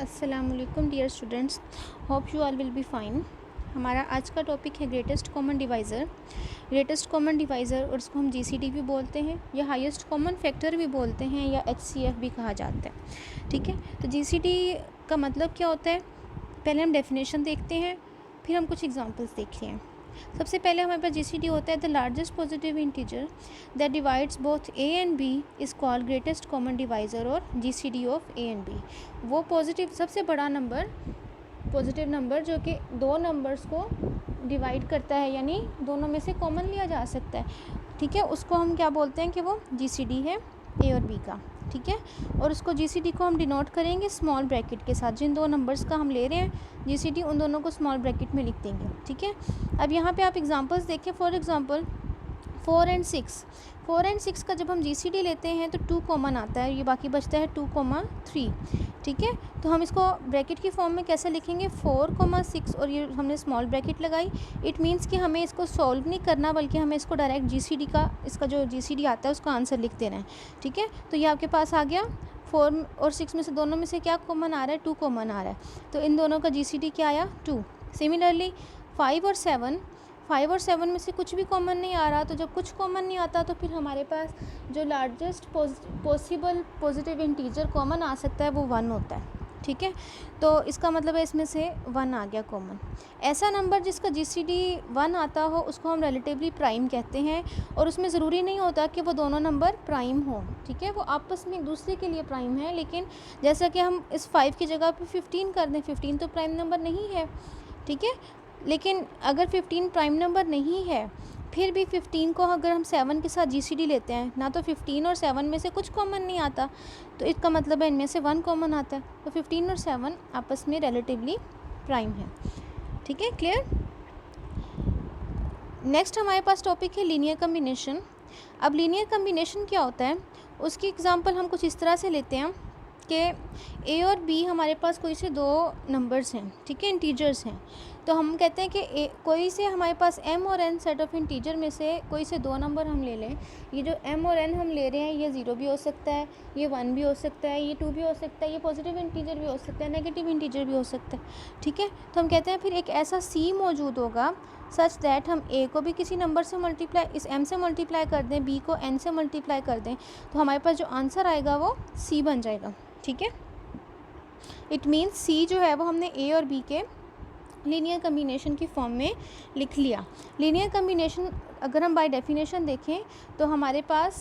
अस्सलामुअलैकुम dear students, hope you all will be fine. हमारा आज का टॉपिक है greatest common divisor. Greatest common divisor, और इसको हम जीसीडी भी बोलते हैं या हाईएस्ट कॉमन फैक्टर भी बोलते हैं या एचसीएफ भी कहा जाता है। ठीक है, तो जीसीडी का मतलब क्या होता है, पहले हम डेफिनेशन देखते हैं, फिर हम कुछ एग्जांपल्स देखते हैं। सबसे पहले हमारे पास जीसीडी होता है the largest positive integer that divides both A and B is called greatest common divisor और GCD of A and B. वो पॉजिटिव सबसे बड़ा नंबर, पॉजिटिव नंबर जो कि दो नंबर्स को डिवाइड करता है, यानी दोनों में से कॉमन लिया जा सकता है। ठीक है, उसको हम क्या बोलते हैं कि वो जीसीडी है ए और बी का। ठीक है, और उसको जीसीडी को हम डिनोट करेंगे स्मॉल ब्रैकेट के साथ। जिन दो नंबर्स का हम ले रहे हैं जीसीडी, उन दोनों को स्मॉल ब्रैकेट में लिख देंगे। ठीक है, अब यहाँ पे आप एग्जांपल्स देखें। फॉर एग्जांपल 4 एंड 6, 4 एंड 6 का जब हम जीसीडी लेते हैं तो 2 कॉमन आता है, ये बाकी बचता है 2,3। ठीक है, तो हम इसको ब्रैकेट की फॉर्म में कैसे लिखेंगे, 4,6, और ये हमने स्मॉल ब्रैकेट लगाई। इट मीन्स कि हमें इसको सॉल्व नहीं करना, बल्कि हमें इसको डायरेक्ट जीसीडी का, इसका जो जीसीडी आता है उसका आंसर लिख देना है। ठीक है, तो ये आपके पास आ गया। 4 और 6 में से दोनों में से क्या कॉमन आ रहा है, 2 कॉमन आ रहा है, तो इन दोनों का जीसीडी क्या आया, 2। सिमिलरली 5 और 7, 5 और 7 में से कुछ भी कॉमन नहीं आ रहा, तो जब कुछ कॉमन नहीं आता तो फिर हमारे पास जो largest possible positive integer common आ सकता है वो 1 होता है। ठीक है, तो इसका मतलब है इसमें से 1 आ गया कॉमन। ऐसा नंबर जिसका जीसीडी 1 आता हो उसको हम रिलेटिवली प्राइम कहते हैं, और उसमें ज़रूरी नहीं होता कि वो दोनों नंबर प्राइम हो। ठीक है, वो आपस में एक दूसरे के लिए प्राइम है, लेकिन जैसा कि हम इस 5 की जगह पे 15 कर दें, 15 तो प्राइम नंबर नहीं है। ठीक है, लेकिन अगर 15 प्राइम नंबर नहीं है, फिर भी 15 को अगर हम 7 के साथ जीसीडी लेते हैं ना, तो 15 और 7 में से कुछ कॉमन नहीं आता, तो इसका मतलब है इनमें से 1 कॉमन आता है। तो 15 और 7 आपस में रिलेटिवली प्राइम है। ठीक है, क्लियर। नेक्स्ट हमारे पास टॉपिक है लीनियर कम्बिनेशन। अब लीनियर कम्बिनेशन क्या होता है, उसकी एग्जांपल हम कुछ इस तरह से लेते हैं कि ए और बी हमारे पास कोई से दो नंबर्स हैं। ठीक है, इंटीजर्स हैं, तो हम कहते हैं कि कोई से हमारे पास एम और एन सेट ऑफ इंटीजर में से कोई से दो नंबर हम ले लें। ये जो एम और एन हम ले रहे हैं, ये 0 भी हो सकता है, ये 1 भी हो सकता है, ये 2 भी हो सकता है, ये पॉजिटिव इंटीजर भी हो सकता है, नेगेटिव इंटीजर भी हो सकता है। ठीक है, तो हम कहते हैं फिर एक ऐसा सी मौजूद होगा सच दैट हम ए को भी किसी नंबर से मल्टीप्लाई, इस एम से मल्टीप्लाई कर दें, बी को एन से मल्टीप्लाई कर दें, तो हमारे पास जो आंसर आएगा वो सी बन जाएगा। ठीक है, इट मीन्स सी जो है वो हमने ए और बी के लीनियर कम्बिनेशन की फॉर्म में लिख लिया। लीनियर कम्बिनेशन अगर हम बाय डेफिनेशन देखें तो हमारे पास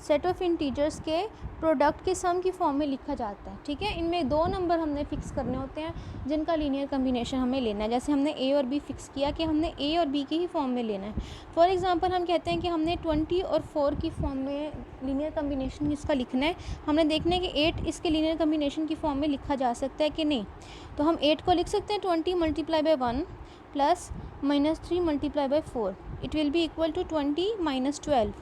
सेट ऑफ इंटीजर्स के प्रोडक्ट के सम की फॉर्म में लिखा जाता है। ठीक है, इनमें दो नंबर हमने फिक्स करने होते हैं जिनका लीनियर कम्बिनेशन हमें लेना है। जैसे हमने ए और बी फिक्स किया कि हमने ए और बी की ही फॉर्म में लेना है। फॉर एग्जांपल हम कहते हैं कि हमने 20 और 4 की फॉर्म में लीनियर कम्बिनेशन इसका लिखना है। हमने देखना है कि 8 इसके लीनियर कम्बिनेशन की फॉर्म में लिखा जा सकता है कि नहीं। तो हम 8 को लिख सकते हैं 20 multiply by 1 plus -3 multiply by 4, it will be equal to 20 minus 12,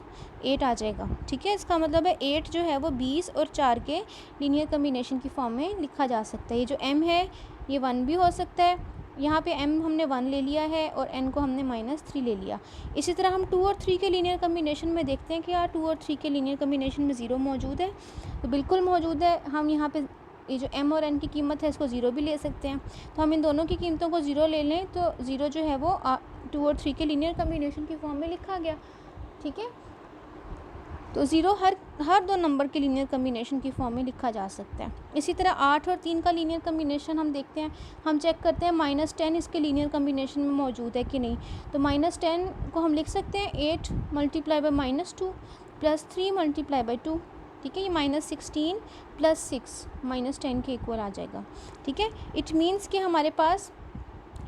8 आ जाएगा। ठीक है, इसका मतलब है 8 जो है वो 20 और 4 के लीनियर कम्बिनेशन की फॉर्म में लिखा जा सकता है। ये जो m है ये 1 भी हो सकता है, यहाँ पे m हमने 1 ले लिया है और n को हमने -3 ले लिया। इसी तरह हम 2 और 3 के लीनियर कम्बिनेशन में देखते हैं कि यार 2 और 3 के लीनियर कम्बिनेशन में 0 मौजूद है, तो बिल्कुल मौजूद है। हम यहाँ पे ये जो m और n की कीमत है इसको 0 भी ले सकते हैं, तो हम इन दोनों की कीमतों को 0 ले लें तो 0 जो है वो 2 और 3 के लीनियर कम्बिनेशन की फॉर्म में लिखा गया। ठीक है, तो 0 हर दो नंबर के लीनियर कम्बिनेशन की फॉर्म में लिखा जा सकता है। इसी तरह 8 और 3 का लीनियर कम्बिनेशन हम देखते हैं, हम चेक करते हैं -10 इसके लीनियर कम्बिनेशन में मौजूद है कि नहीं। तो -10 को हम लिख सकते हैं 8 multiply by -2 plus 3 multiply by 2। ठीक है, ये -16 प्लस 6 -10 के इक्वल आ जाएगा। ठीक है, इट मीन्स कि हमारे पास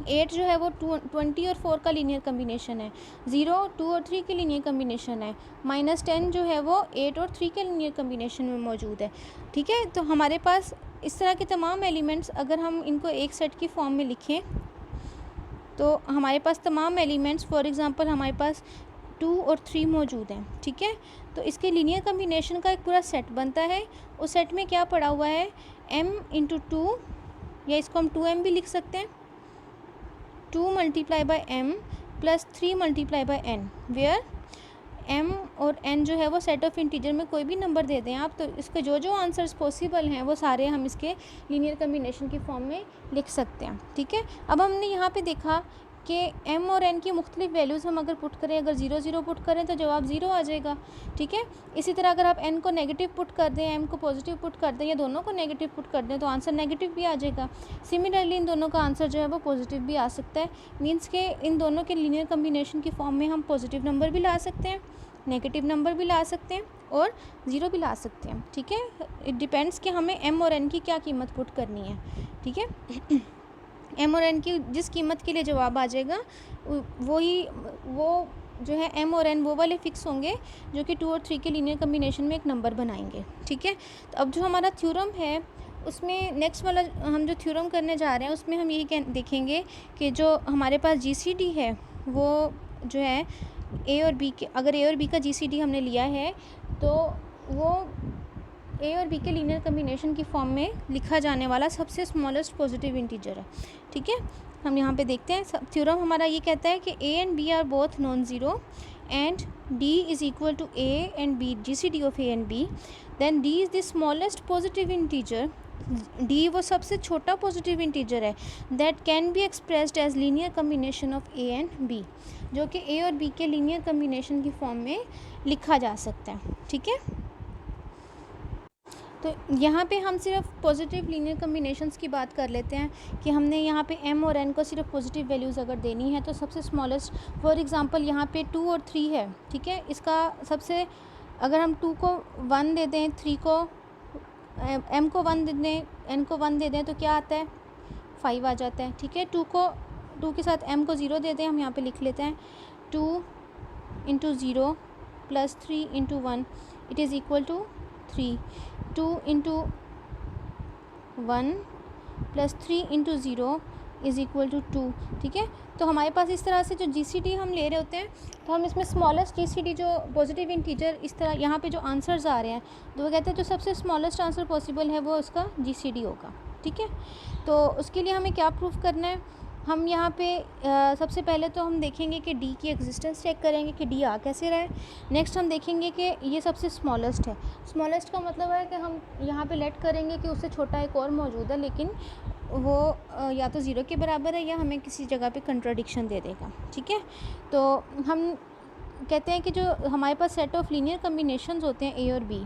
8 जो है वो 20 और 4 का लीनियर कम्बिनेशन है, 0 2 और 3 के लीनियर कम्बिनेशन है, -10 जो है वो 8 और 3 के लीनियर कम्बिनेशन में मौजूद है। ठीक है, तो हमारे पास इस तरह के तमाम एलिमेंट्स अगर हम इनको एक सेट की फॉर्म में लिखें तो हमारे पास तमाम एलिमेंट्स, फॉर एग्ज़ाम्पल हमारे पास 2 और 3 मौजूद हैं। ठीक है, तो इसके लीनियर कम्बिनेशन का एक पूरा सेट बनता है। उस सेट में क्या पड़ा हुआ है, m इंटू 2, या इसको हम 2m भी लिख सकते हैं, 2 multiply by m plus 3 multiply by n, where m और n जो है वो सेट ऑफ इंटीजर में कोई भी नंबर दे दें आप, तो इसके जो जो आंसर्स पॉसिबल हैं वो सारे हम इसके लीनियर कम्बिनेशन की फॉर्म में लिख सकते हैं। ठीक है, अब हमने यहाँ पे देखा कि m और n की मुख्तलिफ वैल्यूज़ हम अगर पुट करें, अगर 0 0 पुट करें तो जवाब 0 आ जाएगा। ठीक है, इसी तरह अगर आप n को नेगेटिव पुट कर दें, m को पॉजिटिव पुट कर दें या दोनों को नेगेटिव पुट कर दें तो आंसर नेगेटिव भी आ जाएगा। सिमिलरली इन दोनों का आंसर जो है वो पॉजिटिव भी आ सकता है। मीन्स के इन दोनों के लीनियर कम्बिनेशन की फॉर्म में हम पॉजिटिव नंबर भी ला सकते हैं, नेगेटिव नंबर भी ला सकते हैं और 0 भी ला सकते हैं। ठीक है, इट डिपेंड्स कि हमें m और n की क्या कीमत पुट करनी है। ठीक है, m और n की जिस कीमत के लिए जवाब आ जाएगा वो जो है m और n वो वाले फिक्स होंगे जो कि 2 और 3 के लीनियर कम्बिनेशन में एक नंबर बनाएंगे। ठीक है, तो अब जो हमारा थ्योरम है उसमें नेक्स्ट वाला हम जो थ्योरम करने जा रहे हैं उसमें हम यही देखेंगे कि जो हमारे पास GCD है वो जो है a और b के, अगर a और b का GCD हमने लिया है तो वो a और b के लीनियर कम्बिनेशन की फॉर्म में लिखा जाने वाला सबसे स्मॉलेस्ट पॉजिटिव इंटीजर है। ठीक है, हम यहाँ पे देखते हैं थ्योरम हमारा ये कहता है कि a and b are both non zero and d is equal to a and b, GCD of a and b, then d is the smallest positive integer. d वो सबसे छोटा पॉजिटिव इंटीजर है that can be expressed as linear combination of a and b, जो कि a और b के linear combination की form में लिखा जा सकता है। ठीक है, तो यहाँ पे हम सिर्फ पॉजिटिव लीनियर कम्बिनेशंस की बात कर लेते हैं कि हमने यहाँ पे m और n को सिर्फ पॉजिटिव वैल्यूज़ अगर देनी है तो सबसे स्मॉलेस्ट, फॉर एग्जांपल यहाँ पे 2 और 3 है। ठीक है, इसका सबसे, अगर हम 2 को 1 दे दें, 3 को m को 1 दे दें, n को 1 दे दें तो क्या आता है 5 आ जाता है। ठीक है, 2 के साथ m को 0 दे दें, हम यहाँ पे लिख लेते हैं 2 into 0 plus 3 into 1 it is equal to 3, 2 into 1 plus 3 into 0 is equal to 2। ठीक है, तो हमारे पास इस तरह से जो GCD हम ले रहे होते हैं तो हम इसमें स्मॉलेस्ट GCD जो पॉजिटिव इंटीजर इस तरह यहाँ पे जो आंसर्स आ रहे हैं तो वो कहते हैं जो सबसे स्मॉलेस्ट आंसर पॉसिबल है वो उसका GCD होगा। ठीक है, तो उसके लिए हमें क्या प्रूफ करना है, हम यहाँ पे सबसे पहले तो हम देखेंगे कि D की एग्जिस्टेंस चेक करेंगे कि D आ कैसे रहा है। नेक्स्ट हम देखेंगे कि ये सबसे स्मॉलेस्ट है। स्मॉलेस्ट का मतलब है कि हम यहाँ पे लेट करेंगे कि उससे छोटा एक और मौजूद है लेकिन वो या तो 0 के बराबर है या हमें किसी जगह पे कंट्राडिक्शन दे देगा। ठीक है, तो हम कहते हैं कि जो हमारे पास सेट ऑफ लीनियर कम्बिनेशंस होते हैं a और b,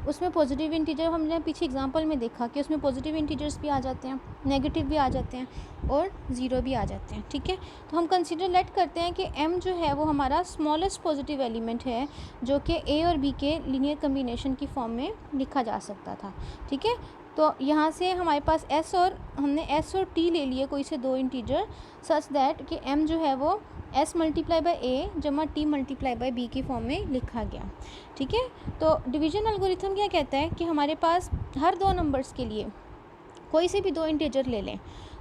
उसमें पॉजिटिव इंटीजर हमने पीछे एग्जांपल में देखा कि उसमें पॉजिटिव इंटीजर्स भी आ जाते हैं, नेगेटिव भी आ जाते हैं और 0 भी आ जाते हैं। ठीक है, तो हम कंसीडर लेट करते हैं कि m जो है वो हमारा स्मॉलेस्ट पॉजिटिव एलिमेंट है जो कि a और b के लीनियर कम्बिनेशन की फॉर्म में लिखा जा सकता था। ठीक है, तो यहाँ से हमारे पास हमने s और t ले लिए कोई से 2 इंटीजर सच दैट कि m जो है वो s मल्टीप्लाई बाई a जमा t मल्टीप्लाई बाई b की फॉर्म में लिखा गया। ठीक है, तो डिवीजन एल्गोरिथम क्या कहता है कि हमारे पास हर 2 नंबर्स के लिए कोई से भी 2 इंटीजर ले लें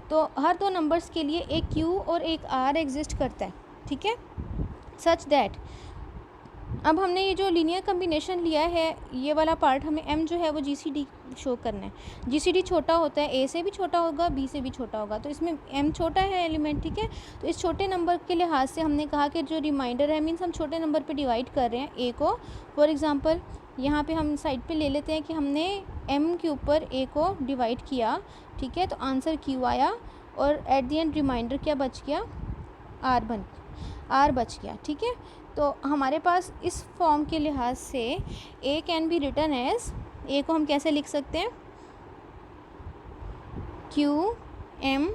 तो हर 2 नंबर्स के लिए एक q और एक r एग्जिस्ट करता है। ठीक है, सच दैट अब हमने ये जो लीनियर कम्बिनेशन लिया है ये वाला पार्ट, हमें m जो है वो GCD शो करना है। GCD छोटा होता है, a से भी छोटा होगा, b से भी छोटा होगा, तो इसमें m छोटा है एलिमेंट। ठीक है, तो इस छोटे नंबर के लिहाज से हमने कहा कि जो रिमाइंडर है मीन्स हम छोटे नंबर पे डिवाइड कर रहे हैं a को। फॉर एग्जांपल यहाँ पे हम साइड पे ले लेते हैं कि हमने m के ऊपर a को डिवाइड किया। ठीक है, तो आंसर q आया और एट दी एंड रिमाइंडर क्या बच गया, r बच गया। ठीक है, तो हमारे पास इस फॉर्म के लिहाज से a can be written as, a को हम कैसे लिख सकते हैं qm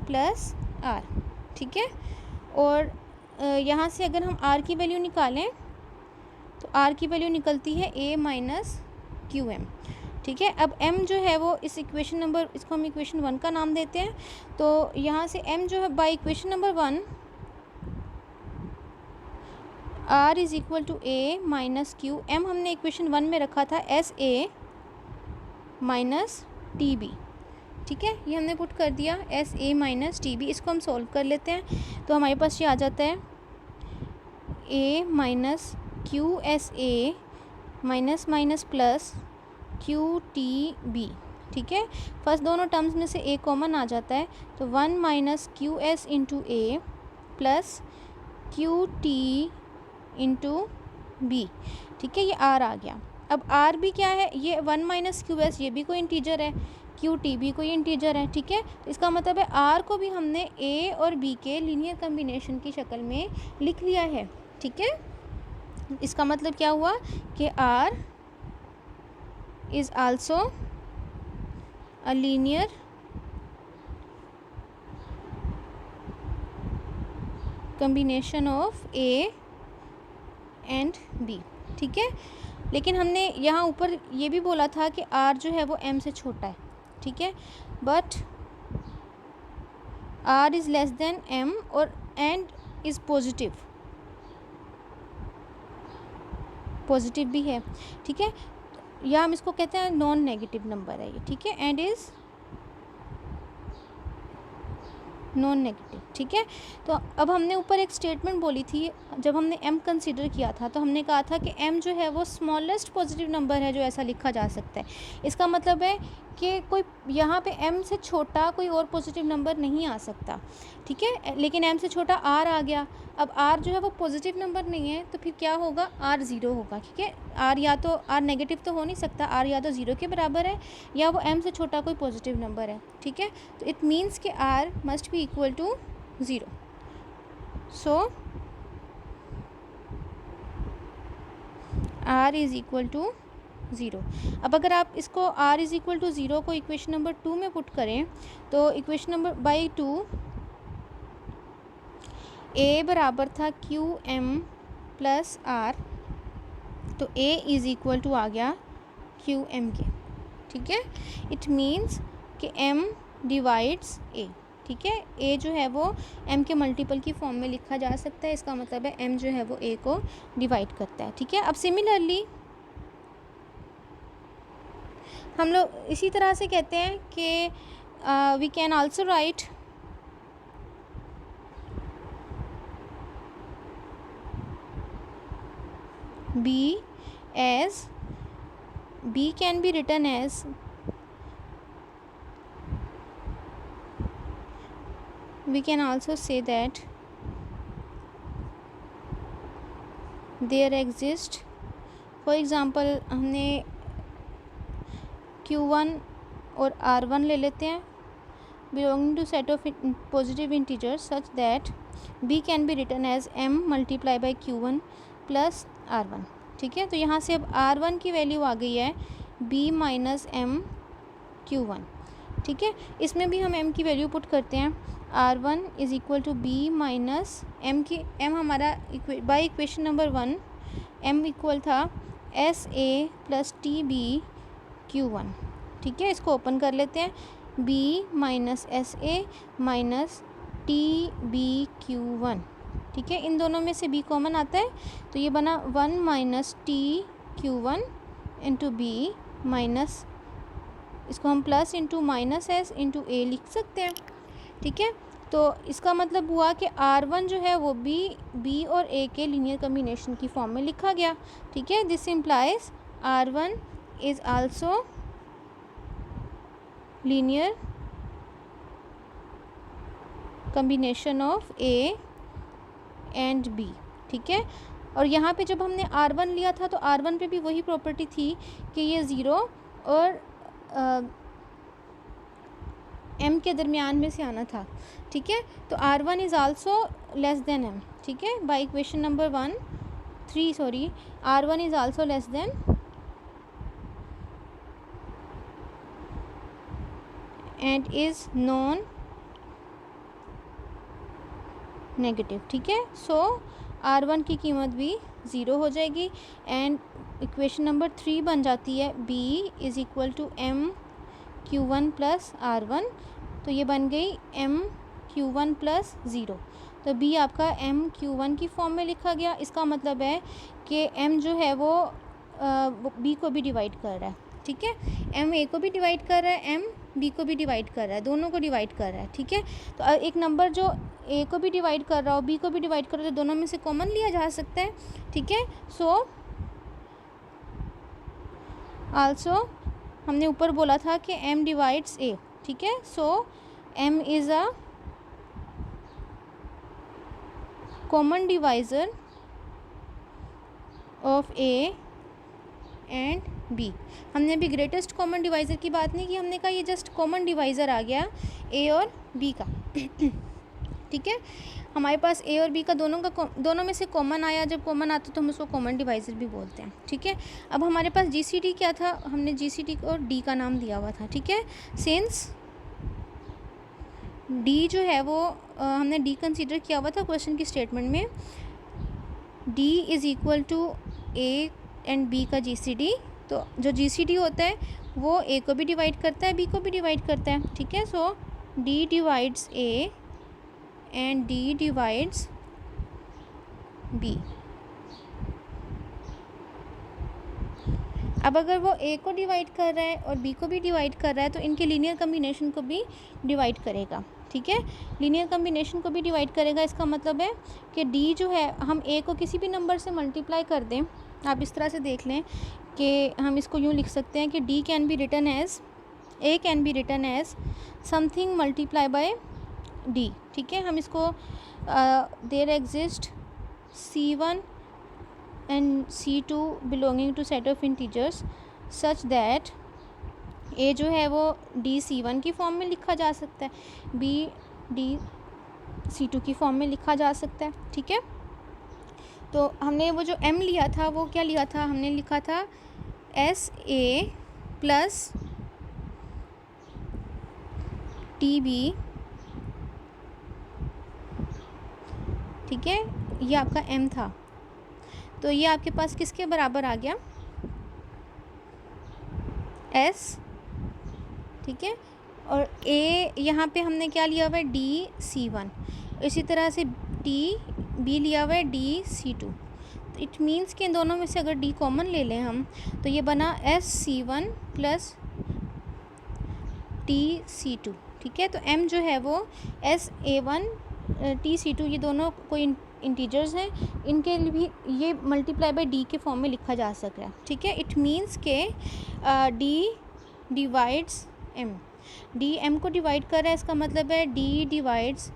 प्लस r। ठीक है, और यहाँ से अगर हम r की वैल्यू निकालें तो r की वैल्यू निकलती है a माइनस qm। ठीक है, अब m जो है वो इस इक्वेशन नंबर, इसको हम इक्वेशन 1 का नाम देते हैं। तो यहाँ से m जो है by equation number 1 r is equal to a minus q, m हमने इक्वेशन 1 में रखा था as a minus T b. ठीक है, ये हमने पुट कर दिया as a minus T b. इसको हम सॉल्व कर लेते हैं तो हमारे पास ये आ जाता है a minus q as a minus minus plus q t b. ठीक है, फर्स्ट दोनों टर्म्स में से a कॉमन आ जाता है तो 1 minus q as into a plus q t into b, ठीक है, ये आर आ गया। अब आर भी क्या है, ये 1 माइनस क्यू एस, ये भी कोई इंटीजर है, क्यू टी भी कोई इंटीजर है, ठीक है। तो इसका मतलब है आर को भी हमने ए और बी के लीनियर कम्बिनेशन की शक्ल में लिख लिया है, ठीक है। इसका मतलब क्या हुआ कि r is also a linear combination of A and b, ठीक है। लेकिन हमने यहाँ ऊपर ये भी बोला था कि आर जो है वो एम से छोटा है, ठीक है, but r is less than m और एंड इज़ पॉजिटिव भी है, ठीक है, या हम इसको कहते हैं नॉन नेगेटिव नंबर है ये, ठीक है, एंड इज़ नॉन नेगेटिव, ठीक है। तो अब हमने ऊपर एक स्टेटमेंट बोली थी, जब हमने m कंसीडर किया था तो हमने कहा था कि m जो है वो स्मॉलेस्ट पॉजिटिव नंबर है जो ऐसा लिखा जा सकता है। इसका मतलब है कि कोई यहाँ पे m से छोटा कोई और पॉजिटिव नंबर नहीं आ सकता, ठीक है, लेकिन m से छोटा r आ गया। अब r जो है वो पॉजिटिव नंबर नहीं है तो फिर क्या होगा, r ज़ीरो होगा, ठीक है। r या तो r नेगेटिव तो हो नहीं सकता, r या तो ज़ीरो के बराबर है या वो m से छोटा कोई पॉजिटिव नंबर है, ठीक है। तो इट मीन्स कि r must be equal to zero. So r is equal to zero. अब अगर आप इसको r is equal to zero को इक्वेशन नंबर 2 में पुट करें तो इक्वेशन नंबर बाई 2 a बराबर था क्यू एम प्लस आर, तो a इज़ इक्वल टू आ गया क्यू एम के, ठीक है। इट मीन्स कि m डिवाइड्स a, ठीक है, a जो है वो m के मल्टीपल की फॉर्म में लिखा जा सकता है। इसका मतलब है m जो है वो a को डिवाइड करता है, ठीक है। अब सिमिलरली हम लोग इसी तरह से कहते हैं कि we can also write b as b can be written as we can also say that there exist, for example हमने q1 और r1 ले लेते हैं belonging to set of positive integers such that b can be written as m multiply by q1 plus r1, ठीक है। तो यहाँ से अब r1 की वैल्यू आ गई है b माइनस एम q1, ठीक है। इसमें भी हम m की वैल्यू पुट करते हैं, r1 is equal to b minus m की m हमारा by equation number 1 m equal था S A plus T B q1, ठीक है। इसको ओपन कर लेते हैं, b minus S A minus T B q1, ठीक है। इन दोनों में से b कॉमन आता है तो ये बना 1 minus T q1 into B minus, इसको हम plus into minus S into A लिख सकते हैं, ठीक है। तो इसका मतलब हुआ कि r1 जो है वो b और a के लीनियर कम्बिनेशन की फॉर्म में लिखा गया, ठीक है। This implies r1 is also linear combination of a and b, ठीक है। और यहाँ पे जब हमने r1 लिया था तो r1 पे भी वही प्रॉपर्टी थी कि ये ज़ीरो और m के दरमियान में से आना था, ठीक है। तो r1 is also less than m, ठीक है, by equation number 3 r1 is also less than and is non negative, ठीक है। सो r1 की कीमत भी ज़ीरो हो जाएगी एंड इक्वेशन नंबर 3 बन जाती है b is equal to m q1 plus r1, तो ये बन गई m q1 प्लस ज़ीरो। तो b आपका m q1 की फॉर्म में लिखा गया। इसका मतलब है कि m जो है वो b को भी डिवाइड कर रहा है, ठीक है। m a को भी डिवाइड कर रहा है, m b को भी डिवाइड कर रहा है, दोनों को डिवाइड कर रहा है, ठीक है। तो एक नंबर जो a को भी डिवाइड कर रहा हो b को भी डिवाइड कर रहा हो तो दोनों में से कॉमन लिया जा सकता है, ठीक है। सो आल्सो हमने ऊपर बोला था कि m डिवाइड्स a, ठीक है। So m is a common divisor of A and b. हमने अभी ग्रेटेस्ट कॉमन डिवाइज़र की बात नहीं की, हमने कहा ये जस्ट कॉमन डिवाइज़र आ गया ए और बी का। ठीक है, हमारे पास ए और बी का दोनों में से कॉमन आया, जब कॉमन आता तो हम उसको कॉमन डिवाइज़र भी बोलते हैं। ठीक है, अब हमारे पास जीसीडी क्या था, हमने जीसीडी को डी का नाम दिया हुआ था। ठीक है, सिंस डी जो है वो हमने डी कंसीडर किया हुआ था क्वेश्चन की स्टेटमेंट में, d is equal to a and b का जीसीडी। तो जो जीसीडी होता है वो ए को भी डिवाइड करता है, बी को भी डिवाइड करता है। ठीक है, so D divides A and D divides B. अब अगर वो ए को डिवाइड कर रहा है और बी को भी डिवाइड कर रहा है तो इनके लीनियर कम्बिनेशन को भी डिवाइड करेगा। ठीक है, लीनियर कम्बिनेशन को भी डिवाइड करेगा। इसका मतलब है कि डी जो है, हम ए को किसी भी नंबर से मल्टीप्लाई कर दें, आप इस तरह से देख लें कि हम इसको यूँ लिख सकते हैं कि d can be written as, a can be written as something multiply by d. ठीक है, हम इसको there exist C1 and C2 belonging to set of integers such that A जो है वो DC1 की फॉर्म में लिखा जा सकता है, B DC2 की फॉर्म में लिखा जा सकता है। ठीक है, तो हमने वो जो M लिया था वो क्या लिया था, हमने लिखा था SA प्लस TB। ठीक है, ये आपका M था, तो ये आपके पास किसके बराबर आ गया, S। ठीक है, और A यहाँ पे हमने क्या लिया हुआ है, DC1। इसी तरह से B लिया हुआ है DC2। तो इट मीन्स कि इन दोनों में से अगर D कॉमन ले लें हम तो ये बना SC1 प्लस TC2। ठीक है, तो M जो है वो SA1 TC2 ये दोनों कोई इंटीजर्स हैं, इनके लिए भी ये मल्टीप्लाई बाय डी के फॉर्म में लिखा जा सकता है। ठीक है, इट मीन्स के d divides m, d m को डिवाइड कर रहा है, इसका मतलब है d divides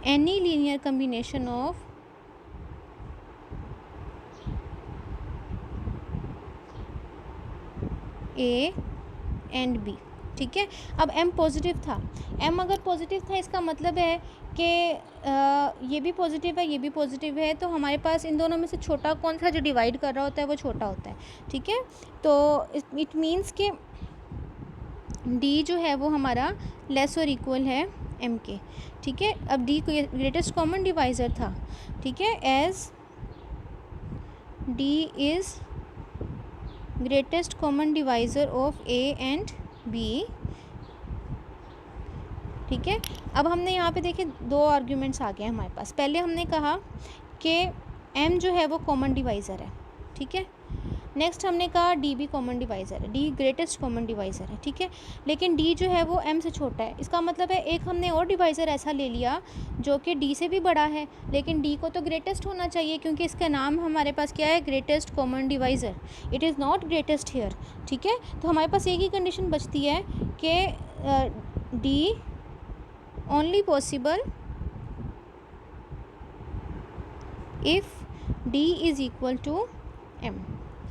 any linear combination of A and b. ठीक है, अब m पॉजिटिव था, m अगर पॉजिटिव था इसका मतलब है कि ये भी पॉजिटिव है, ये भी पॉजिटिव है, तो हमारे पास इन दोनों में से छोटा कौन सा जो डिवाइड कर रहा होता है वो छोटा होता है। ठीक है, तो इट मीन्स कि d जो है वो हमारा लेस और इक्वल है m के। ठीक है, अब d को ग्रेटेस्ट कॉमन डिवाइज़र था। ठीक है, as d is greatest common divisor of a and b. ठीक है, अब हमने यहाँ पे देखे दो आर्ग्यूमेंट्स आ गए हमारे पास। पहले हमने कहा कि m जो है वो कॉमन डिवाइज़र है। ठीक है, नेक्स्ट हमने कहा d भी कॉमन डिवाइज़र है, d ग्रेटेस्ट कॉमन डिवाइज़र है। ठीक है, लेकिन d जो है वो m से छोटा है। इसका मतलब है एक हमने और डिवाइज़र ऐसा ले लिया जो कि d से भी बड़ा है, लेकिन d को तो ग्रेटेस्ट होना चाहिए क्योंकि इसका नाम हमारे पास क्या है, greatest common divisor. It is not greatest here. ठीक है, तो हमारे पास एक ही कंडीशन बचती है कि d only possible if d is equal to m।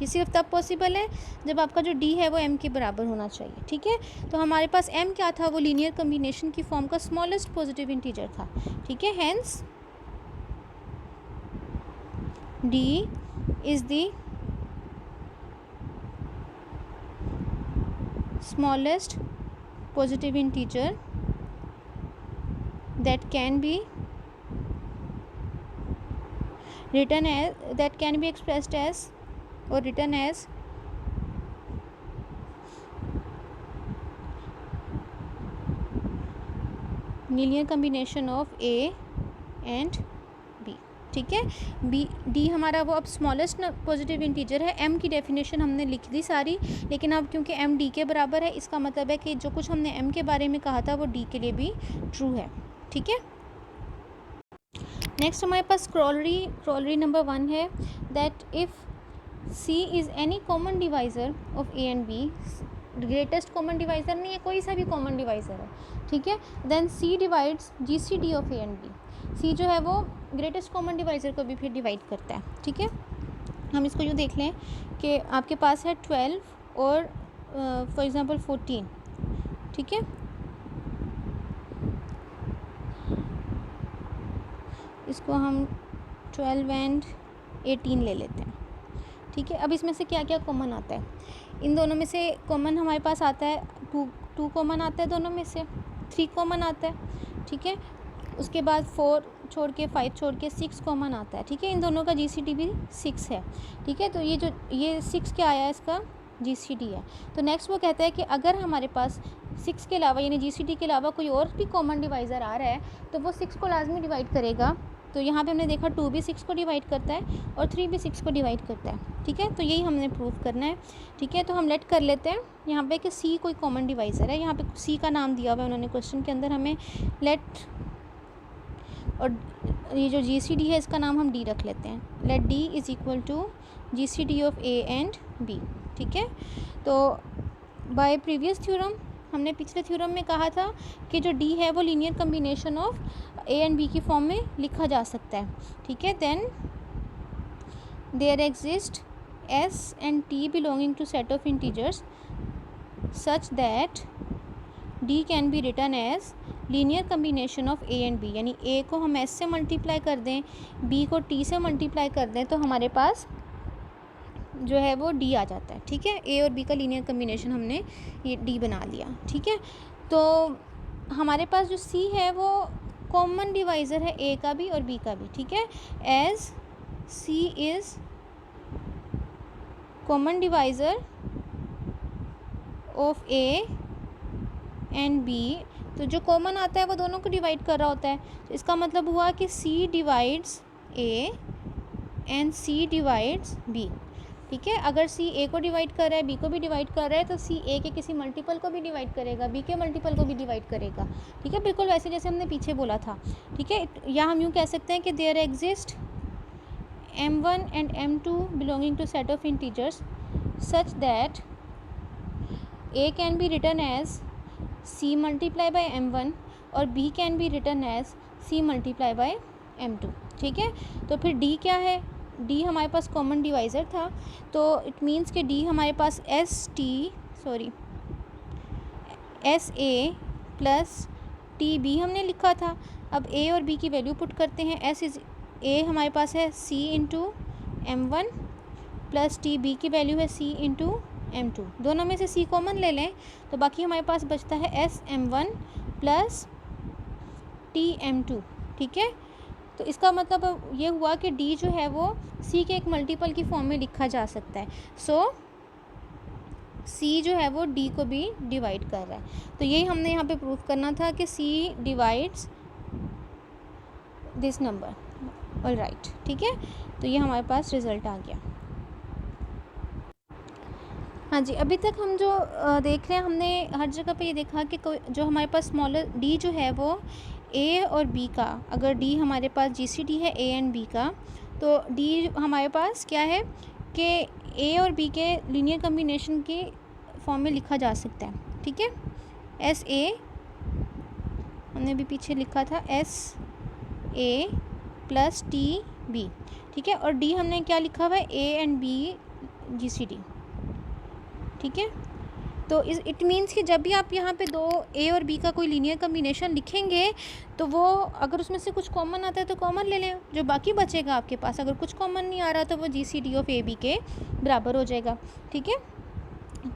ये सिर्फ तब पॉसिबल है जब आपका जो d है वो m के बराबर होना चाहिए। ठीक है, तो हमारे पास m क्या था, वो लीनियर कम्बिनेशन की फॉर्म का स्मॉलेस्ट पॉजिटिव इंटीजर था। ठीक है, hence d is the smallest positive integer that can be written as, that can be expressed as or written as linear combination of A and B। ठीक है, B D हमारा वो अब smallest positive integer है। m की definition हमने लिख दी सारी, लेकिन अब क्योंकि m d के बराबर है इसका मतलब है कि जो कुछ हमने m के बारे में कहा था वो d के लिए भी ट्रू है। ठीक है, नेक्स्ट हमारे पास क्रॉलरी नंबर 1 है that if c is any common divisor of a and b, greatest common divisor नहीं है, कोई सा भी कॉमन डिवाइज़र है। ठीक है, then c divides gcd of a and b। C जो है वो ग्रेटेस्ट कॉमन डिवाइज़र को भी फिर डिवाइड करता है, ठीक है। हम इसको यूँ देख लें कि आपके पास है 12 और फॉर एग्ज़ाम्पल 14, ठीक है। इसको हम 12 एंड 18 ले लेते हैं, ठीक है। अब इसमें से क्या क्या कॉमन आता है, इन दोनों में से कॉमन हमारे पास आता है 2 कॉमन आता है दोनों में से, 3 कॉमन आता है, ठीक है। उसके बाद 4 छोड़ के 5 छोड़ के 6 कॉमन आता है, ठीक है। इन दोनों का GCD भी 6 है, ठीक है। तो ये 6 क्या आया, इसका GCD है। तो नेक्स्ट वो कहता है कि अगर हमारे पास 6 के अलावा यानी GCD के अलावा कोई और भी कॉमन डिवाइज़र आ रहा है तो वो 6 को लाजमी डिवाइड करेगा। तो यहाँ पे हमने देखा 2 भी 6 को डिवाइड करता है और 3 भी 6 को डिवाइड करता है, ठीक है। तो यही हमने प्रूव करना है, ठीक है। तो हम लेट कर लेते हैं यहाँ पे कि C कोई कॉमन डिवाइज़र है। यहाँ पे C का नाम दिया हुआ है उन्होंने क्वेश्चन के अंदर हमें, लेट, और ये जो GCD है इसका नाम हम D रख लेते हैं। Let D is equal to GCD of A and B, ठीक है। तो बाय प्रीवियस थ्योरम, हमने पिछले थ्योरम में कहा था कि जो D है वो linear combination of A and B की फॉर्म में लिखा जा सकता है, ठीक है। Then there exist S and T belonging to set of integers such that D can be written as linear combination of A and B, यानी A को हम S से मल्टीप्लाई कर दें, B को T से मल्टीप्लाई कर दें तो हमारे पास जो है वो D आ जाता है, ठीक है। A और B का लीनियर कम्बिनेशन हमने ये D बना लिया, ठीक है। तो हमारे पास जो C है वो कॉमन डिवाइज़र है A का भी और B का भी, ठीक है। As C is common divisor of A and B, तो जो कॉमन आता है वो दोनों को डिवाइड कर रहा होता है। तो इसका मतलब हुआ कि C divides A and C divides B, ठीक है। अगर C A को डिवाइड कर रहा है, B को भी डिवाइड कर रहा है, तो C A के किसी मल्टीपल को भी डिवाइड करेगा, B के मल्टीपल को भी डिवाइड करेगा, ठीक है। बिल्कुल वैसे जैसे हमने पीछे बोला था, ठीक है। या हम यूँ कह सकते हैं कि there exist M1 and M2 belonging to set of integers such that A can be written as C multiply by M1 और B can be written as C multiply by M2, ठीक है। तो फिर D क्या है, D हमारे पास common divisor था, तो इट मीन्स कि D हमारे पास SA प्लस TB हमने लिखा था। अब A और B की वैल्यू पुट करते हैं। A हमारे पास है C into M1 plus TB की वैल्यू है C इंटू M2, दोनों में से C कॉमन ले लें तो बाकी हमारे पास बचता है SM1 प्लस TM2, ठीक है। तो इसका मतलब ये हुआ कि D जो है वो C के एक मल्टीपल की फॉर्म में लिखा जा सकता है। सो C जो है वो D को भी डिवाइड कर रहा है। तो यही हमने यहाँ पे प्रूव करना था कि C divides this number, all right, ठीक है। तो ये हमारे पास रिज़ल्ट आ गया। हाँ जी, अभी तक हम जो देख रहे हैं, हमने हर जगह पे ये देखा कि जो हमारे पास स्मॉलर D जो है वो A और B का, अगर D हमारे पास GCD है A एंड B का, तो D हमारे पास क्या है कि A और B के लीनियर कम्बिनेशन की फॉर्म में लिखा जा सकता है, ठीक है। SA हमने भी पीछे लिखा था SA प्लस TB, ठीक है। और D हमने क्या लिखा हुआ है, A एंड B GCD, ठीक है। तो इट मीन्स कि जब भी आप यहाँ पे दो A और B का कोई लीनियर कम्बिनेशन लिखेंगे तो वो अगर उसमें से कुछ कॉमन आता है तो कॉमन ले लें, जो बाकी बचेगा आपके पास, अगर कुछ कॉमन नहीं आ रहा तो वो GCD ऑफ AB के बराबर हो जाएगा, ठीक है।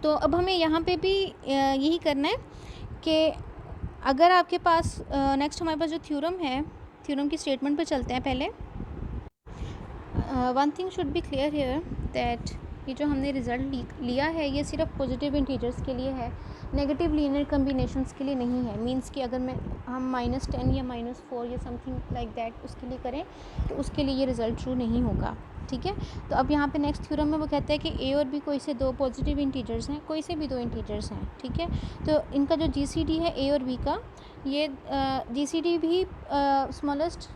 तो अब हमें यहाँ पे भी यही करना है कि अगर आपके पास नेक्स्ट हमारे पास जो थ्योरम है, थ्योरम की स्टेटमेंट पे चलते हैं पहले। One thing should be clear here that ये जो हमने रिज़ल्ट लिया है ये सिर्फ पॉजिटिव इंटीजर्स के लिए है, नेगेटिव लीनियर कम्बिनेशंस के लिए नहीं है। मींस कि अगर हम -10 या -4 या समथिंग लाइक दैट उसके लिए करें तो उसके लिए ये रिज़ल्ट ट्रू नहीं होगा, ठीक है। तो अब यहाँ पे नेक्स्ट थ्योरम में वो कहता है कि A और B कोई से दो पॉजिटिव इंटीजर्स हैं, कोई से भी दो इंटीजर्स हैं, ठीक है। तो इनका जो GCD है A और B का, ये GCD भी स्मॉलेस्ट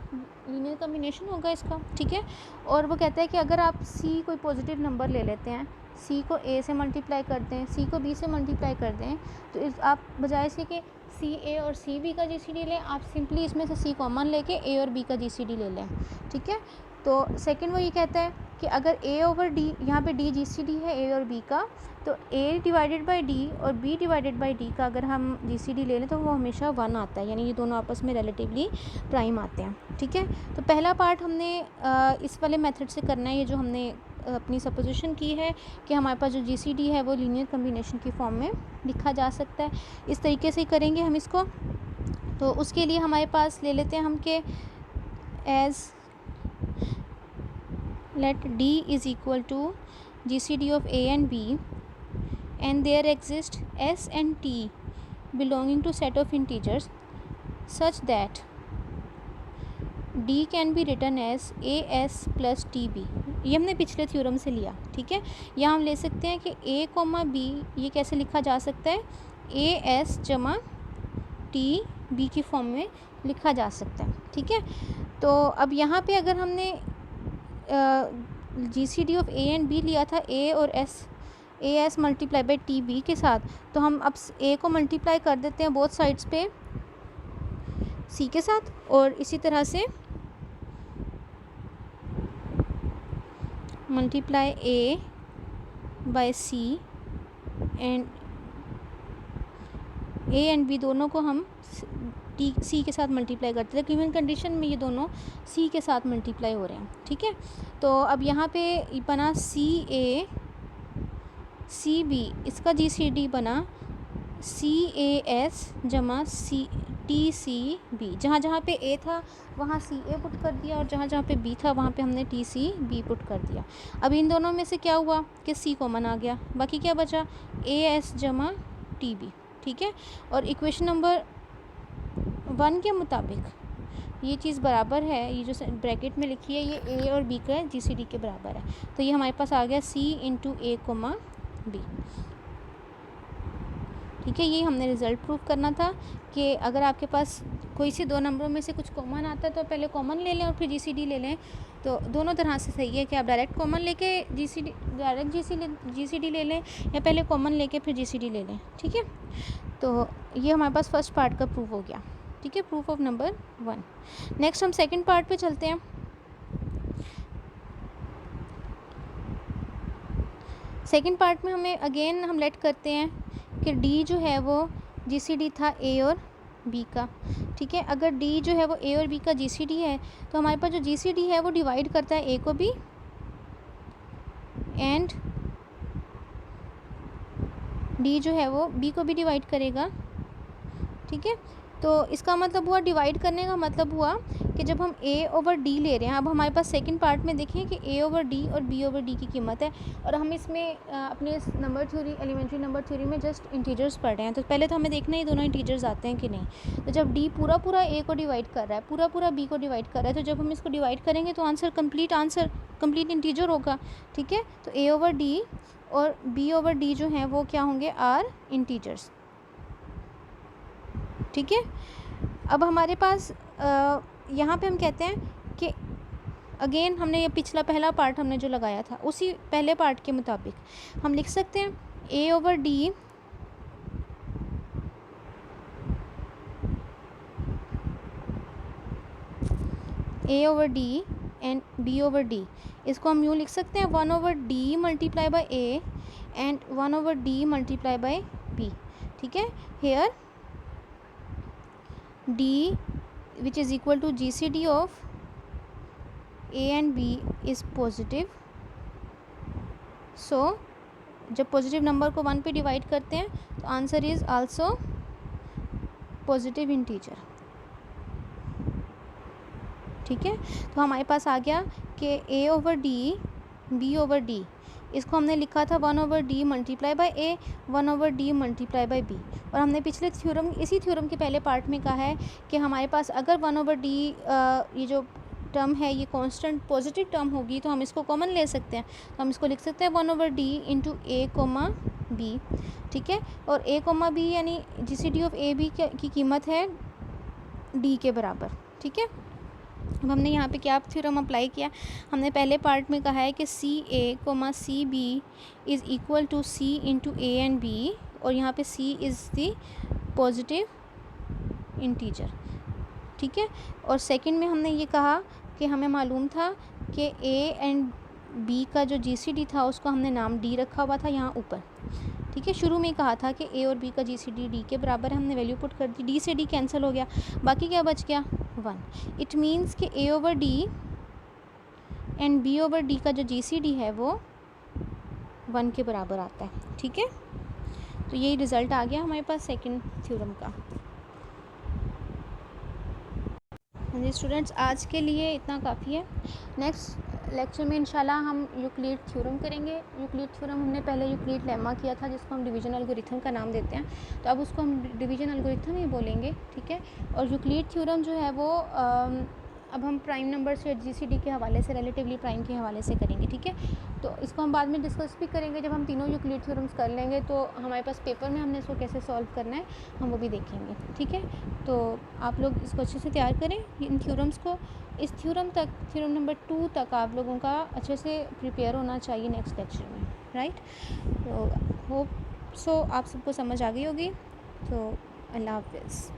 लीनियर कम्बिनेशन होगा इसका, ठीक है। और वो कहता है कि अगर आप C कोई पॉजिटिव नंबर ले लेते हैं, सी को ए से मल्टीप्लाई कर दें, सी को बी से मल्टीप्लाई कर दें, तो इस आप बजाय से कि सी ए और सी बी का जीसीडी लें, आप सिंपली इसमें से सी कॉमन लेके ए और बी का जीसीडी ले लें। ठीक है, तो सेकंड वो ये कहता है कि अगर ए ओवर डी, यहाँ पे डी जीसीडी है ए और बी का, तो ए डिवाइडेड बाई डी और बी डिवाइडेड बाई डी का अगर हम जीसीडी ले लें तो वो हमेशा 1 आता है, यानी ये दोनों आपस में रिलेटिवली प्राइम आते हैं। ठीक है, तो पहला पार्ट हमने इस वाले मेथड से करना है, ये जो हमने अपनी सपोजिशन की है कि हमारे पास जो जीसीडी है वो लीनियर कम्बिनेशन की फॉर्म में लिखा जा सकता है। इस तरीके से करेंगे हम इसको। तो उसके लिए हमारे पास ले लेते हैं हम कि as let D is equal to GCD of A and B and there exist S and T belonging to set of integers such that D can be written as AS plus TB। ये हमने पिछले theorem से लिया। ठीक है, यहाँ हम ले सकते हैं कि A, B ये कैसे लिखा जा सकता है, AS जमा TB की फॉर्म में लिखा जा सकता है। ठीक है, तो अब यहाँ पे अगर हमने GCD of A and B लिया था A और AS मल्टीप्लाई बाई TB के साथ, तो हम अब A को मल्टीप्लाई कर देते हैं बोथ साइड्स पे C के साथ, और इसी तरह से multiply A by C and A and B दोनों को हम C के साथ मल्टीप्लाई करते थे। गिवन कंडीशन में ये दोनों C के साथ मल्टीप्लाई हो रहे हैं। ठीक है, तो अब यहाँ पे बना CA CB, इसका GCD बना CAS जमा TCB। जहाँ जहाँ पे A था वहाँ CA पुट कर दिया और जहाँ जहाँ पे B था वहाँ पे हमने TCB पुट कर दिया। अब इन दोनों में से क्या हुआ कि C कॉमन आ गया, बाकी क्या बचा AS जमा TB। ठीक है, और इक्वेशन नंबर 1 के मुताबिक ये चीज़ बराबर है, ये जो ब्रैकेट में लिखी है ये A और B का GCD के बराबर है, तो ये हमारे पास आ गया C into A comma B। ठीक है, ये हमने रिज़ल्ट प्रूव करना था कि अगर आपके पास कोई से दो नंबरों में से कुछ कॉमन आता है तो पहले कॉमन ले लें और फिर GCD ले लें। तो दोनों तरह से सही है कि आप डायरेक्ट कॉमन लेके GCD ले लें या पहले कॉमन लेके फिर GCD ले लें। ठीक है, तो ये हमारे पास फर्स्ट पार्ट का प्रूफ हो गया। ठीक है, प्रूफ ऑफ नंबर 1। नेक्स्ट हम सेकंड पार्ट पे चलते हैं। सेकंड पार्ट में हमें अगेन हम लेट करते हैं कि D जो है वो GCD था A और B का। ठीक है, अगर D जो है वो A और B का GCD है तो हमारे पास जो GCD है वो डिवाइड करता है A को B एंड D जो है वो B को भी डिवाइड करेगा। ठीक है, तो इसका मतलब हुआ, डिवाइड करने का मतलब हुआ कि जब हम A ओवर D ले रहे हैं, अब हमारे पास सेकंड पार्ट में देखें कि A ओवर D और B ओवर D की कीमत है, और हम इसमें अपने number theory, elementary number theory में जस्ट इंटीजर्स पढ़ रहे हैं, तो पहले तो हमें देखना है दोनों इंटीजर्स आते हैं कि नहीं। तो जब D पूरा पूरा A को डिवाइड कर रहा है, पूरा पूरा B को डिवाइड कर रहा है, तो जब हम इसको डिवाइड करेंगे तो आंसर कंप्लीट इंटीजर होगा। ठीक है, तो A ओवर D और B ओवर D जो हैं वो क्या होंगे, आर इंटीजर्स। ठीक है, अब हमारे पास यहाँ पे हम कहते हैं कि अगेन हमने ये पिछला पहला पार्ट हमने जो लगाया था उसी पहले पार्ट के मुताबिक हम लिख सकते हैं A over D and B over D, इसको हम यूँ लिख सकते हैं 1 over D multiply by A and 1 over D multiply by B। ठीक है, hair D which is equal to GCD of A and B is positive, so जब positive number को 1 पे डिवाइड करते हैं तो answer is also positive integer. ठीक है, तो हमारे पास आ गया कि A over D B over D, इसको हमने लिखा था 1 over D multiply by A 1 over D multiply by B, और हमने पिछले थ्योरम, इसी थ्योरम के पहले पार्ट में कहा है कि हमारे पास अगर 1 ओवर D ये जो टर्म है ये कांस्टेंट पॉजिटिव टर्म होगी तो हम इसको कॉमन ले सकते हैं, तो हम इसको लिख सकते हैं 1 over D into A comma B। ठीक है, और A कोमा B यानी GCD ऑफ A B की कीमत है D के बराबर। ठीक है, अब हमने यहाँ पे क्या थ्योरम अप्लाई किया, हमने पहले पार्ट में कहा है कि C A comma C B is equal to C into A and B, और यहाँ पे C is the positive integer, ठीक है। और सेकंड में हमने ये कहा कि हमें मालूम था कि ए एंड बी का जो जीसीडी था उसको हमने नाम डी रखा हुआ था यहाँ ऊपर, ठीक है। शुरू में ही कहा था कि ए और बी का जीसीडी डी के बराबर है, हमने वैल्यू पुट कर दी, डी से डी कैंसिल हो गया, बाकी क्या बच गया 1। इट मीन्स कि A over D and B over D का जो जीसीडी है वो 1 के बराबर आता है, ठीक है। तो यही रिज़ल्ट आ गया हमारे पास सेकंड थ्योरम का। हाँ जी स्टूडेंट्स, आज के लिए इतना काफ़ी है। नेक्स्ट लेक्चर में इंशाल्लाह हम यूक्लिड थ्योरम करेंगे। यूक्लिड थ्योरम हमने पहले यूक्लिड लेमा किया था जिसको हम डिवीजन एल्गोरिथम का नाम देते हैं, तो अब उसको हम डिवीजन एल्गोरिथम ही बोलेंगे, ठीक है। और यूक्लिड थ्योरम जो है वो अब हम प्राइम नंबर से जीसीडी के हवाले से, रिलेटिवली प्राइम के हवाले से करेंगे, ठीक है। तो इसको हम बाद में डिस्कस भी करेंगे, जब हम तीनों यूक्लिड थ्योरम्स कर लेंगे तो हमारे पास पेपर में हमने इसको कैसे सॉल्व करना है हम वो भी देखेंगे, ठीक है। तो आप लोग इसको अच्छे से तैयार करें इन थ्योरम्स को। इस थ्योरम तक, थ्योरम नंबर 2 तक आप लोगों का अच्छे से प्रिपेयर होना चाहिए नेक्स्ट लेक्चर में, राइट। तो होप सो आप सबको समझ आ गई होगी। तो अल्लाह हाफ़िज़।